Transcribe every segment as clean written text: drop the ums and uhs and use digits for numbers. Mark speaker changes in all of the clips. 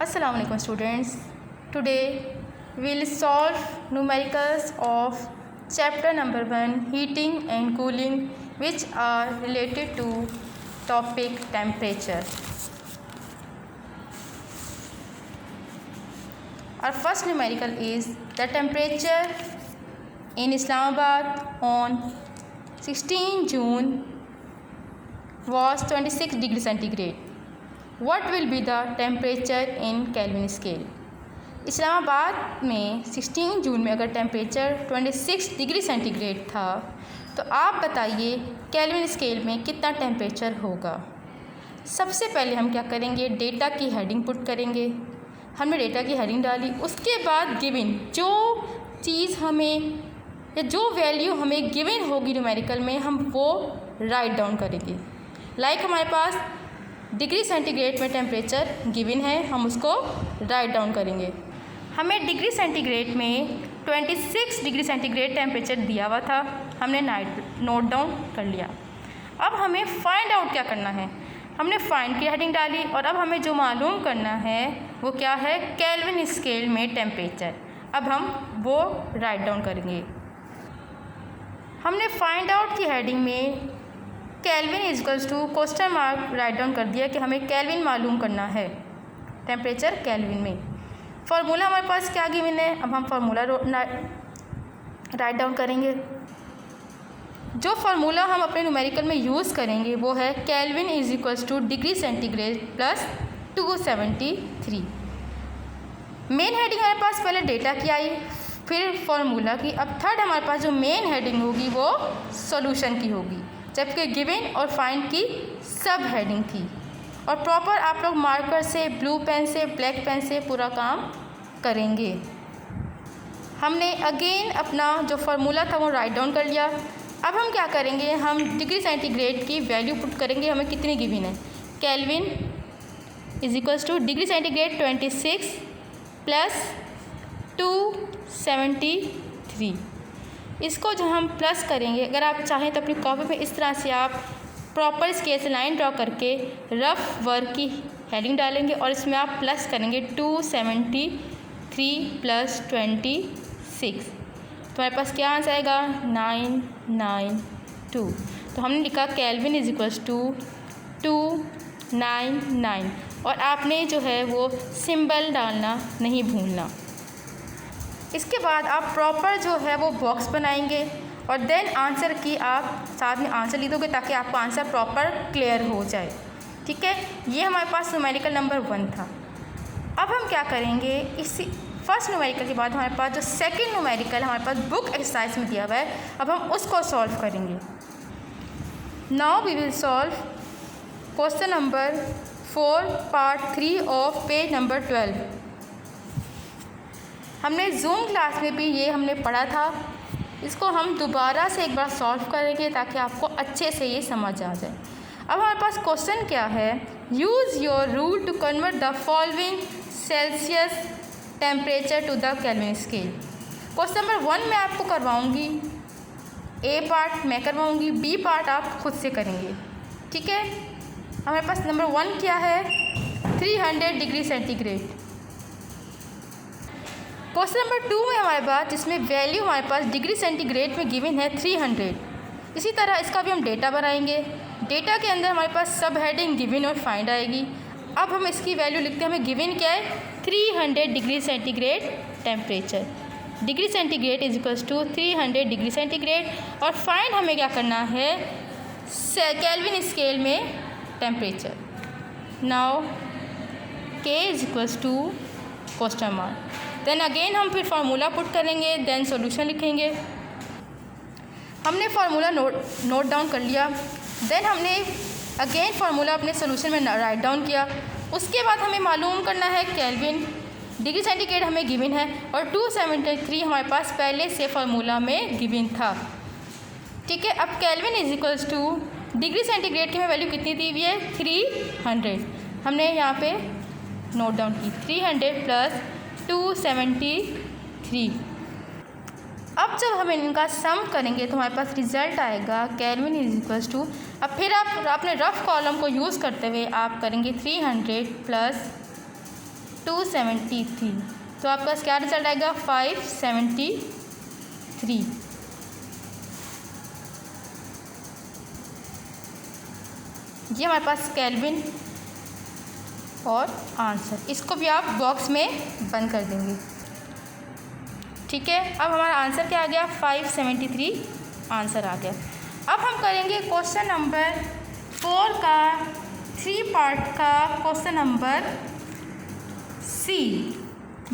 Speaker 1: Assalamu alaikum students. Today we will solve numericals of chapter number 1 heating and cooling, which are related to topic temperature. Our first numerical is the temperature in Islamabad on 16 June was 26 degrees centigrade. What will be the temperature in Kelvin scale? Islamabad में 16 जून में अगर temperature 26 degree centigrade था तो आप बताइए kelvin scale में कितना temperature होगा। सबसे पहले हम क्या करेंगे, डेटा की हेडिंग पुट करेंगे। हमने डेटा की हेडिंग डाली, उसके बाद गिवन जो चीज़ हमें या जो वैल्यू हमें गिवन होगी न्यूमेरिकल में हम वो राइट डाउन करेंगे। लाइक हमारे पास डिग्री सेंटीग्रेड में टेम्परेचर गिवन है, हम उसको राइट डाउन करेंगे। हमें डिग्री सेंटीग्रेड में 26 डिग्री सेंटीग्रेड टेम्परेचर दिया हुआ था, हमने नोट डाउन कर लिया। अब हमें फाइंड आउट क्या करना है, हमने फाइंड की हेडिंग डाली और अब हमें जो मालूम करना है वो क्या है, केल्विन स्केल में टेम्परेचर। अब हम वो राइट डाउन करेंगे। हमने फाइंड आउट की हेडिंग में kelvin equals to question mark write down कर दिया कि हमें केल्विन मालूम करना है, टेम्परेचर केल्विन में। फार्मूला हमारे पास क्या गिवन है, अब हम फार्मूला राइट डाउन करेंगे। जो फार्मूला हम अपने न्यूमेरिकल में यूज़ करेंगे वो है kelvin is equals two degree centigrade plus 273। Main heading हमारे पास पहले डेटा की आई, फिर फार्मूला की। अब थर्ड हमारे पास जो मेन हेडिंग होगी वो सॉल्यूशन की होगी, जबकि गिवन और फाइंड की सब हेडिंग थी। और प्रॉपर आप लोग मार्कर से, ब्लू पेन से, ब्लैक पेन से पूरा काम करेंगे। हमने अगेन अपना जो फार्मूला था वो राइट डाउन कर लिया। अब हम क्या करेंगे, हम डिग्री सेंटीग्रेड की वैल्यू पुट करेंगे। हमें कितनी गिवन है, kelvin is equals two degree centigrade 26 plus 273। इसको जो हम प्लस करेंगे, अगर आप चाहें तो अपनी कॉपी पे इस तरह से आप प्रॉपर स्केल से लाइन ड्रॉ करके रफ वर्क की हेडिंग डालेंगे और इसमें आप प्लस करेंगे 273 प्लस 26। तो हमारे पास क्या आंसर आएगा, 992। तो हमने लिखा केल्विन इज इक्वल्स टू 299 और आपने जो है वो सिंबल डालना नहीं भूलना। इसके बाद आप प्रॉपर जो है वो बॉक्स बनाएंगे और देन आंसर की आप साथ में आंसर लिख दोगे ताकि आपका आंसर प्रॉपर क्लियर हो जाए। ठीक है, ये हमारे पास न्यूमेरिकल नंबर 1 था। अब हम क्या करेंगे, इसी फर्स्ट न्यूमेरिकल के बाद हमारे पास जो सेकंड न्यूमेरिकल हमारे पास बुक एक्सरसाइज में दिया हुआ है, अब हम उसको सॉल्व करेंगे। Now we will solve question number 4 part 3 of page number 12। हमने जूम क्लास में भी ये हमने पढ़ा था, इसको हम दोबारा से एक बार सॉल्व करेंगे ताकि आपको अच्छे से ये समझ आ जाए। अब हमारे पास क्वेश्चन क्या है, use your rule to convert the following Celsius temperature to the kelvin scale. Question number 1 मैं आपको करवाऊँगी, ए पार्ट मैं करवाऊँगी, बी पार्ट आप खुद से करेंगे। ठीक है, हमारे पास नंबर 1 क्या है, 300 डिग्री सेंटीग्रेड। क्वेश्चन नंबर 2 में हमारे पास जिसमें वैल्यू हमारे पास डिग्री सेंटीग्रेड में गिवन है 300। इसी तरह इसका भी हम डेटा बनाएंगे। डेटा के अंदर हमारे पास सब हेडिंग गिवन और फाइंड आएगी। अब हम इसकी वैल्यू लिखते हैं, हमें गिवन क्या है, 300 degree centigrade temperature. Degree centigrade is equals to 300 degree centigrade और फाइंड हमें क्या करना है, केल्विन स्केल में temperature. Now K is equals to question mark, then again हम फिर फार्मूला पुट करेंगे, देन सॉल्यूशन लिखेंगे। हमने फार्मूला नोट डाउन कर लिया, देन हमने अगेन फार्मूला अपने सॉल्यूशन में राइट डाउन किया। उसके बाद हमें मालूम करना है केल्विन, डिग्री सेंटीग्रेड हमें गिवन है और 273 हमारे पास पहले से फार्मूला में गिवन था। ठीक है, अब kelvin is equals two degree centigrade की हमें वैल्यू कितनी दी हुई है, 300। हमने यहाँ पे नोट डाउन की 300 प्लस 273। अब जब हम इनका सम करेंगे तो हमारे पास रिजल्ट आएगा केल्विन इज इक्वल्स टू, अब फिर आप अपने रफ कॉलम को यूज़ करते हुए आप करेंगे 300 प्लस 273। तो आपके पास क्या रिजल्ट आएगा? 573। ये हमारे पास केल्विन और आंसर, इसको भी आप बॉक्स में बंद कर देंगे। ठीक है, अब हमारा आंसर क्या आ गया? 573 आंसर आ गया। अब हम करेंगे क्वेश्चन नंबर 4 का 3 पार्ट का क्वेश्चन नंबर सी।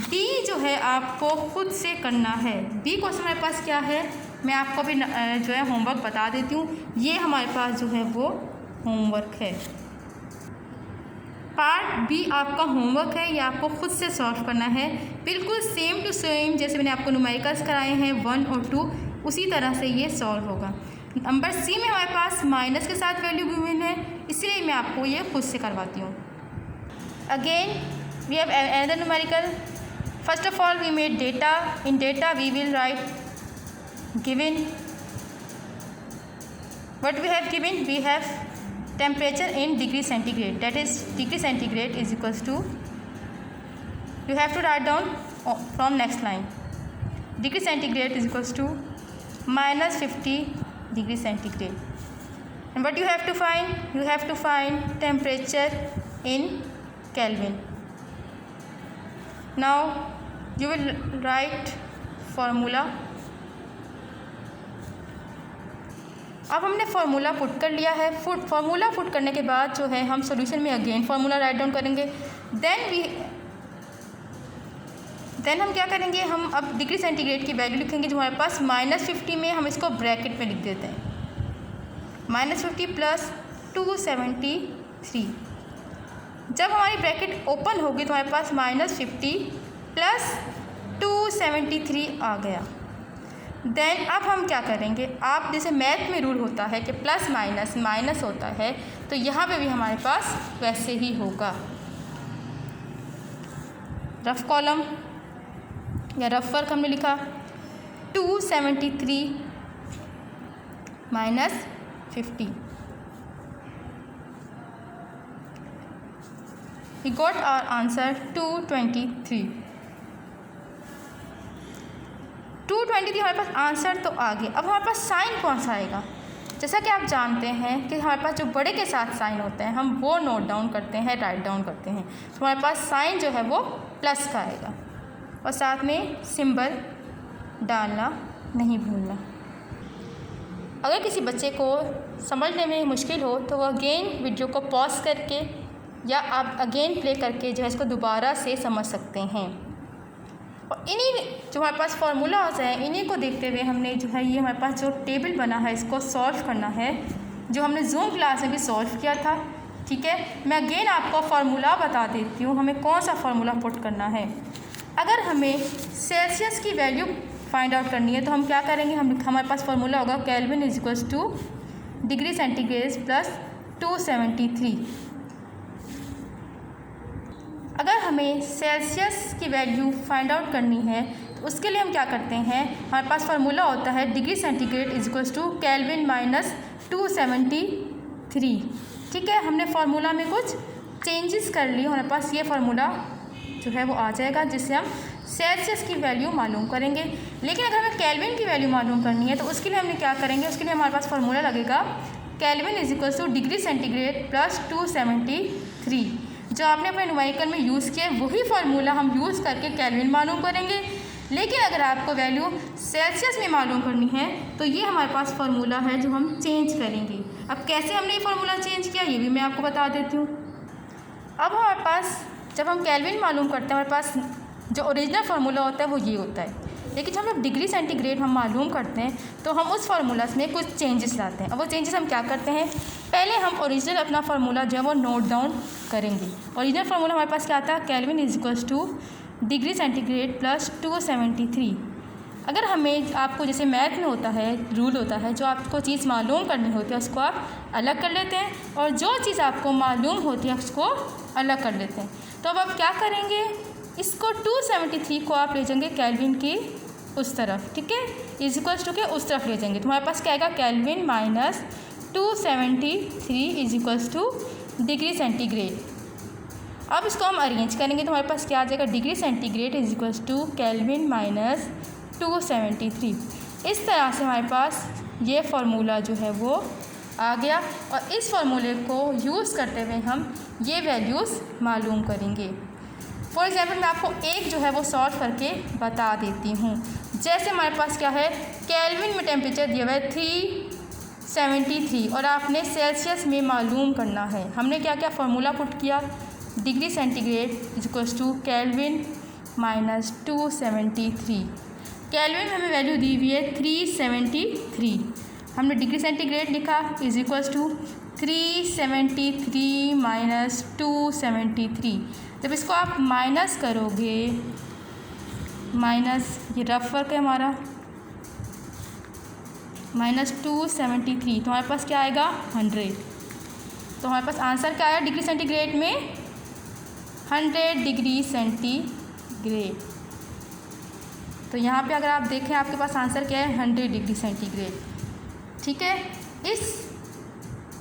Speaker 1: बी जो है आपको खुद से करना है। बी क्वेश्चन हमारे पास क्या है, मैं आपको भी जो है होमवर्क बता देती हूँ। ये हमारे पास जो है वो होमवर्क है। पार्ट बी आपका होमवर्क है, ये आपको खुद से सॉल्व करना है, बिल्कुल सेम टू सेम जैसे मैंने आपको न्यूमेरिकल्स कराए हैं 1 और 2, उसी तरह से ये सॉल्व होगा। नंबर सी में हमारे पास माइनस के साथ वैल्यू गिवन है, इसलिए मैं आपको ये खुद से करवाती हूँ। Again we have another numerical. First of all we made data. In data we will write given. What we have given? We have temperature in degree centigrade, that is degree centigrade is equals to, you have to write down from next line, degree centigrade is equals to minus 50 degree centigrade. And what you have to find? You have to find temperature in Kelvin. Now you will write formula. अब हमने formula put कर लिया है। Formula put करने के बाद जो है हम सॉल्यूशन में अगेन फार्मूला राइट डाउन करेंगे। देन हम क्या करेंगे? हम अब डिग्री सेंटीग्रेड की वैल्यू लिखेंगे जो हमारे पास -50 में, हम इसको ब्रैकेट में लिख देते हैं। -50 प्लस 273। जब हमारी ब्रैकेट ओपन होगी तो हमारे पास -50 प्लस 273 आ गया। देन अब हम क्या करेंगे? आप जैसे मैथ में रूल होता है कि प्लस माइनस माइनस होता है, तो यहाँ पे भी हमारे पास वैसे ही होगा। रफ कॉलम या रफ वर्क हमने लिखा 273 minus 50। We got our answer 223। 223 हमारे पास आंसर तो आ गया। अब हमारे पास साइन कौन सा आएगा? जैसा कि आप जानते हैं कि हमारे पास जो बड़े के साथ साइन होते हैं हम वो नोट डाउन करते हैं, राइट डाउन करते हैं, तो हमारे पास साइन जो है वो प्लस का आएगा। और साथ में सिंबल डालना नहीं भूलना। अगर किसी बच्चे को समझने में मुश्किल हो तो वो अगेन वीडियो को पॉज करके या आप अगेन प्ले करके जो है इसको दोबारा से समझ सकते हैं। और इन्हीं जो हमारे पास फार्मूलाज हैं इन्हीं को देखते हुए हमने जो है ये हमारे पास जो टेबल बना है इसको सॉल्व करना है, जो हमने जूम क्लास में भी सॉल्व किया था। ठीक है, मैं अगेन आपको फार्मूला बता देती हूँ हमें कौन सा फार्मूला पुट करना है। अगर हमें सेल्सियस की वैल्यू फाइंड आउट करनी है तो हम क्या करेंगे? हमारे पास फार्मूला होगा kelvin is equals two degree centigrade plus 273। अगर हमें सेल्सियस की वैल्यू फाइंड आउट करनी है तो उसके लिए हम क्या करते हैं? हमारे पास फार्मूला होता है degree centigrade is equals to kelvin minus 273। ठीक है, हमने फार्मूला में कुछ चेंजेस कर लिए, हमारे पास ये फार्मूला जो है वो आ जाएगा जिससे हम सेल्सियस की वैल्यू मालूम करेंगे। लेकिन अगर हमें केल्विन की वैल्यू मालूम करनी है तो उसके लिए हमने क्या करेंगे? उसके लिए हमारे पास फार्मूला लगेगा kelvin is equals two degree centigrade plus 273। जो आपने अपने न्यूमेरिकल में यूज़ किया वही फार्मूला हम यूज़ करके केल्विन मालूम करेंगे। लेकिन अगर आपको वैल्यू सेल्सियस में मालूम करनी है तो ये हमारे पास फार्मूला है जो हम चेंज करेंगे। अब कैसे हमने ये फार्मूला चेंज किया ये भी मैं आपको बता देती हूँ। अब हमारे पास जब हम केल्विन मालूम करते हैं हमारे पास जो ओरिजिनल फार्मूला होता है वो ये होता है, लेकिन जब हम डिग्री सेंटीग्रेड हम मालूम करते हैं तो हम उस फार्मूलाज में कुछ चेंजेस लाते हैं। अब वो चेंजेस हम क्या करते हैं? पहले हम ओरिजिनल अपना फार्मूला जो है वो नोट डाउन करेंगे। ओरिजिनल फार्मूला हमारे पास क्या आता है? Kelvin is equals two degree centigrade plus 273। अगर हमें आपको जैसे मैथ में होता है रूल होता है, जो आपको चीज़ मालूम करनी होती है उसको आप अलग कर लेते हैं और जो चीज़ आपको मालूम होती है उसको अलग कर लेते हैं। तो अब आप क्या करेंगे? इसको 273 को आप ले जाएंगे केल्विन की उस तरफ। ठीक है, इज इक्वल्स टू के उस तरफ ले जाएंगे तो हमारे पास क्या आएगा? Kelvin minus 273 is equals two degree centigrade. अब इसको हम अरेंज करेंगे तो हमारे पास क्या आ जाएगा, degree centigrade is equals to kelvin minus 273। इस तरह से हमारे पास ये फार्मूला जो है वो आ गया और इस फार्मूले को यूज़ करते हुए हम ये वैल्यूज़ मालूम करेंगे। फॉर एग्जांपल मैं आपको एक जो है वो सॉल्व करके बता देती हूँ। जैसे हमारे पास क्या है, केल्विन में टेम्परेचर दिया हुआ है 373 और आपने सेल्सियस में मालूम करना है। हमने क्या क्या फार्मूला पुट किया, degree centigrade is equals to kelvin minus 273। Kelvin में हमें वैल्यू दी हुई है 373, हमने डिग्री सेंटीग्रेड लिखा इज इक्वल्स टू 373 माइनस 273। जब इसको आप माइनस करोगे, माइनस ये रफ वर्क है हमारा, माइनस 273 तो हमारे पास क्या आएगा 100। तो हमारे पास आंसर क्या आया डिग्री सेंटीग्रेड में 100 डिग्री सेंटीग्रेड। तो यहाँ पे अगर आप देखें आपके पास आंसर क्या है 100 डिग्री सेंटीग्रेड। ठीक है, इस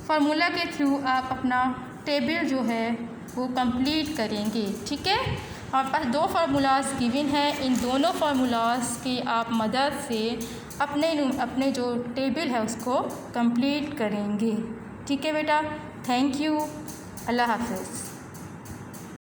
Speaker 1: फार्मूला के थ्रू आप अपना टेबल जो है वो कंप्लीट करेंगे। ठीक है, हमारे पास 2 फार्मूलाज गिवन हैं, इन दोनों फार्मूलाज की आप मदद से अपने जो टेबल है उसको कंप्लीट करेंगे। ठीक है बेटा, थैंक यू, अल्लाह हाफ़िज़।